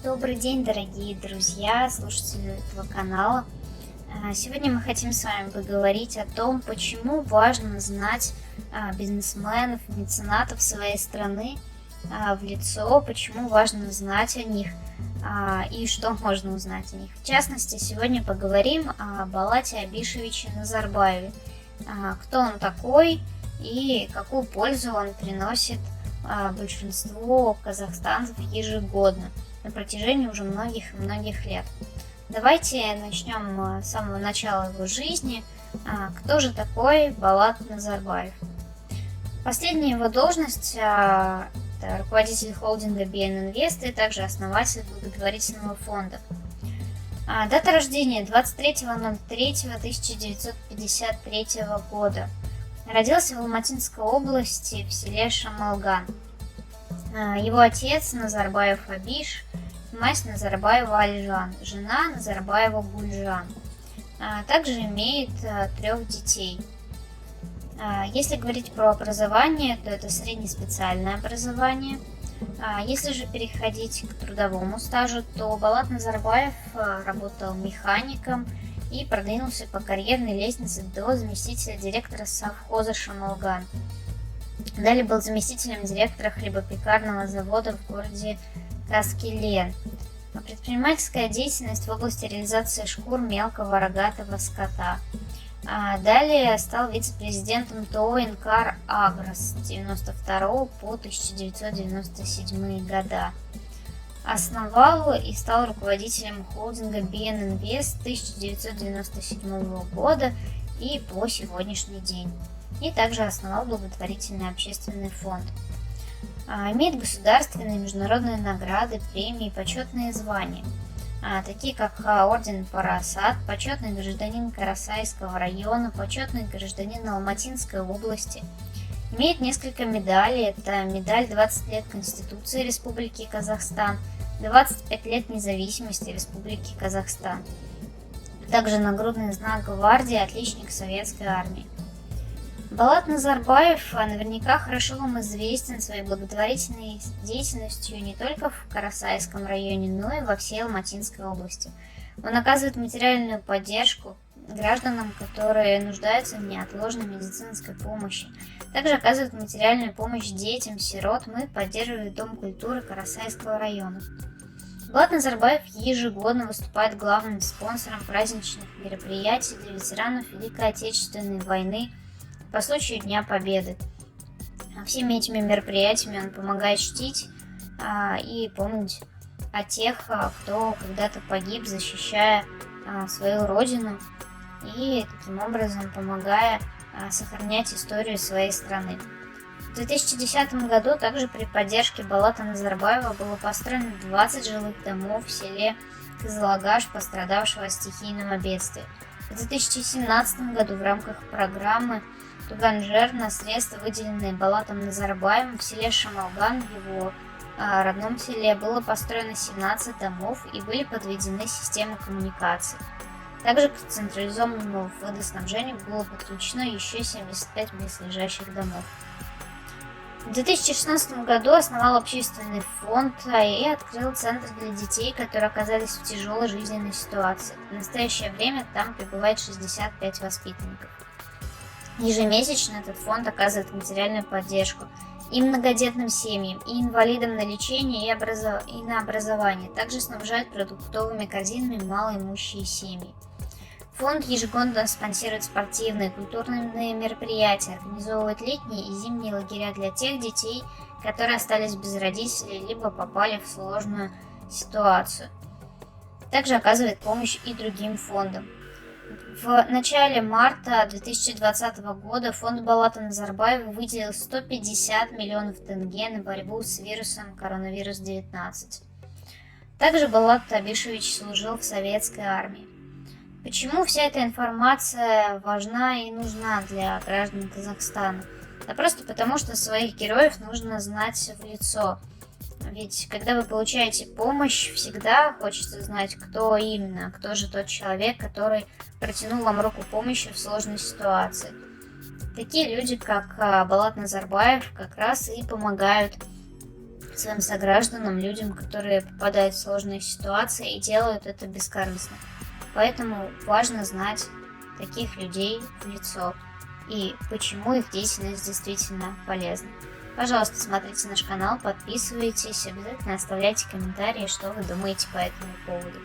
Добрый день, дорогие друзья, слушатели этого канала. Сегодня мы хотим с вами поговорить о том, почему важно знать бизнесменов, меценатов своей страны в лицо, почему важно знать о них и что можно узнать о них. В частности, сегодня поговорим о Болате Абишевиче Назарбаеве. Кто он такой и какую пользу он приносит большинству казахстанцев ежегодно на протяжении уже многих лет. Давайте начнем с самого начала его жизни. Кто же такой Болат Назарбаев? Последняя его должность это руководитель холдинга BN Invest и также основатель благотворительного фонда. Дата рождения 23.03.1953 года. Родился в Алматинской области в селе Шамалган. Его отец Назарбаев Абиш, мать Назарбаева Альжан, жена Назарбаева Гульжан. Также имеет 3 детей. Если говорить про образование, то это среднеспециальное образование. Если же переходить к трудовому стажу, то Болат Назарбаев работал механиком и продвинулся по карьерной лестнице до заместителя директора совхоза Шамалган. Далее был заместителем директора хлебопекарного завода в городе Каскелен. Предпринимательская деятельность в области реализации шкур мелкого рогатого скота. Далее стал вице-президентом ТО «Инкар Агро» с 1992 по 1997 года. Основал и стал руководителем холдинга BN Invest с 1997 года и по сегодняшний день. И также основал благотворительный общественный фонд. Имеет государственные и международные награды, премии, почетные звания, такие как орден Парасат, почетный гражданин Карасайского района, почетный гражданин Алматинской области. Имеет несколько медалей. Это медаль 20 лет Конституции Республики Казахстан, 25 лет независимости Республики Казахстан. Также нагрудный знак гвардии «Отличник Советской армии». Болат Назарбаев наверняка хорошо вам известен своей благотворительной деятельностью не только в Карасайском районе, но и во всей Алматинской области. Он оказывает материальную поддержку гражданам, которые нуждаются в неотложной медицинской помощи. Также оказывает материальную помощь детям-сирот. Мы поддерживаем Дом культуры Карасайского района. Болат Назарбаев ежегодно выступает главным спонсором праздничных мероприятий для ветеранов Великой Отечественной войны по случаю Дня Победы. Всеми этими мероприятиями он помогает чтить и помнить о тех, кто когда-то погиб, защищая свою родину и таким образом помогая сохранять историю своей страны. В 2010 году также при поддержке Болата Назарбаева было построено 20 жилых домов в селе Кызылагаш, пострадавшего от стихийного бедствия. В 2017 году в рамках программы Туганжер на средства, выделенные Болатом Назарбаевым в селе Шамалган, в его родном селе, было построено 17 домов и были подведены системы коммуникаций. Также к централизованному водоснабжению было подключено еще 75 близлежащих домов. В 2016 году основал общественный фонд и открыл центр для детей, которые оказались в тяжелой жизненной ситуации. В настоящее время там пребывает 65 воспитанников. Ежемесячно этот фонд оказывает материальную поддержку и многодетным семьям, и инвалидам на лечение и на образование. Также снабжает продуктовыми корзинами малоимущие семьи. Фонд ежегодно спонсирует спортивные и культурные мероприятия, организовывает летние и зимние лагеря для тех детей, которые остались без родителей либо попали в сложную ситуацию. Также оказывает помощь и другим фондам. В начале марта 2020 года фонд Болата Назарбаева выделил 150 миллионов тенге на борьбу с вирусом коронавирус-19. Также Болат Абишевич служил в советской армии. Почему вся эта информация важна и нужна для граждан Казахстана? Да просто потому, что своих героев нужно знать в лицо. Ведь когда вы получаете помощь, всегда хочется знать, кто именно, кто же тот человек, который протянул вам руку помощи в сложной ситуации. Такие люди, как Болат Назарбаев, как раз и помогают своим согражданам, людям, которые попадают в сложные ситуации и делают это бескорыстно. Поэтому важно знать таких людей в лицо и почему их деятельность действительно полезна. Пожалуйста, смотрите наш канал, подписывайтесь, обязательно оставляйте комментарии, что вы думаете по этому поводу.